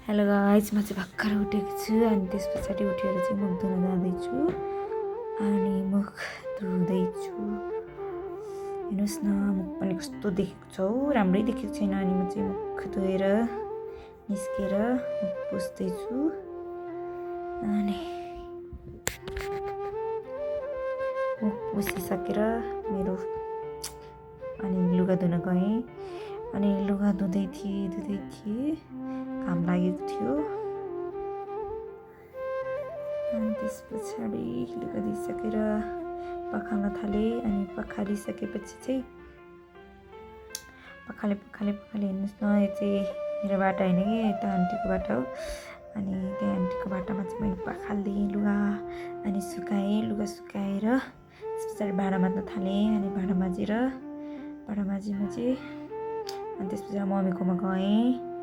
Hello guys, म चाहिँ भर्खर उठेको छु अनि त्यस पछाडि उठेर चाहिँ मुख धुन जाँदैछु अनि मुख धुँदैछु। हेर्नुहोस् न, मुख पनि कस्तो देखेको छ हौ, राम्रै देखेको छैन। अनि म चाहिँ मुख धोएर निस्केर मुख पुस्दैछु अनि मुख पुसिसकेर मेरो अनि लुगा धुन गएँ। अनि लुगा धुँदै थिएँ घाम लागेको थियो। अनि त्यस पछाडि लुगा धुइसकेर पखाल्न थालेँ। अनि पखालिसकेपछि चाहिँ पखाले हेर्नुहोस् न, यो चाहिँ मेरो बाटा होइन कि, यता आन्टीको बाटा हो। अनि त्यहाँ आन्टीको बाटामा चाहिँ मैले पखालिदिएँ लुगा अनि सुकाएँ। लुगा सुकाएर त्यस पछाडि भाँडा माझ्न थालेँ। अनि भाँडा माझी अनि त्यस पछाडि मम्मीकोमा गएँ।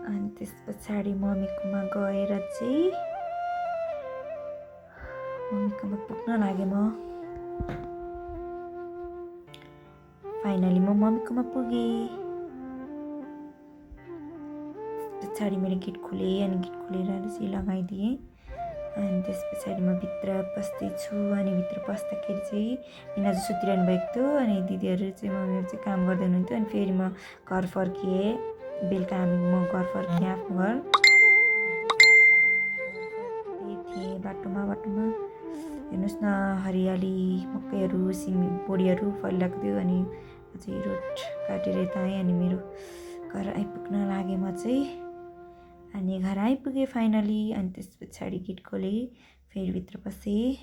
अनि त्यस पछाडि मम्मीकोमा गएर चाहिँ मम्मीकोमा पुग्न लागेँ। म फाइनली म मम्मीकोमा पुगेँ। त्यस पछाडि मैले गेट खोलेँ अनि गेट खोलेर चाहिँ लगाइदिएँ। अनि त्यस पछाडि म भित्र पस्दैछु। अनि भित्र पस्दाखेरि चाहिँ मिनाजु सुतिरहनु भएको थियो अनि दिदीहरू चाहिँ मम्मीहरू चाहिँ काम गर्दै हुनुहुन्थ्यो। अनि फेरि म घर फर्किएँ। बेलुका म घर फर्किएँ आफ्नो घर। थिएँ बाटोमा हेर्नुहोस् न, हरियाली मकैहरू बोडीहरू फैलिरहेको थियो। अनि म चाहिँ रोड काटेर यता आएँ अनि मेरो घर आइपुग्न लागेँ म चाहिँ। अनि घर आइपुगेँ फाइनली। अनि त्यस पछाडि गेट खोलेँ, फेरि भित्र पसेँ।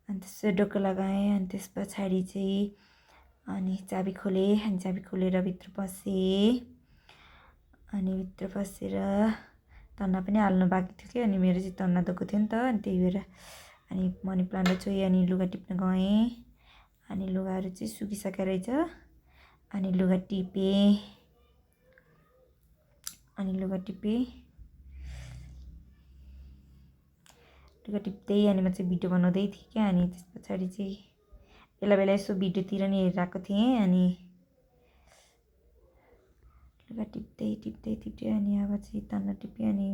अनि त्यसपछि ढोका लगाएँ। अनि त्यस पछाडि चाहिँ अनि चाबी खोलेँ। अनि चाबी खोलेर भित्र पसेँ। अनि भित्र पसेर तन्ना पनि हाल्नु बाँकी थियो कि, अनि मेरो चाहिँ तन्ना धोएको थियो नि त। अनि त्यही भएर अनि मनी प्लान्ट छोएँ। अनि लुगा टिप्न गएँ। अनि लुगाहरू चाहिँ सुकिसकेको रहेछ। अनि लुगा टिपेँ। लुगा टिप्दै अनि म चाहिँ भिडियो बनाउँदै थिएँ क्या। अनि त्यस पछाडि चाहिँ बेला यसो भिडियोतिर नि हेरिरहेको थिएँ। अनि लुगा टिप्दै अनि अब चाहिँ तन्ना टिपेँ। अनि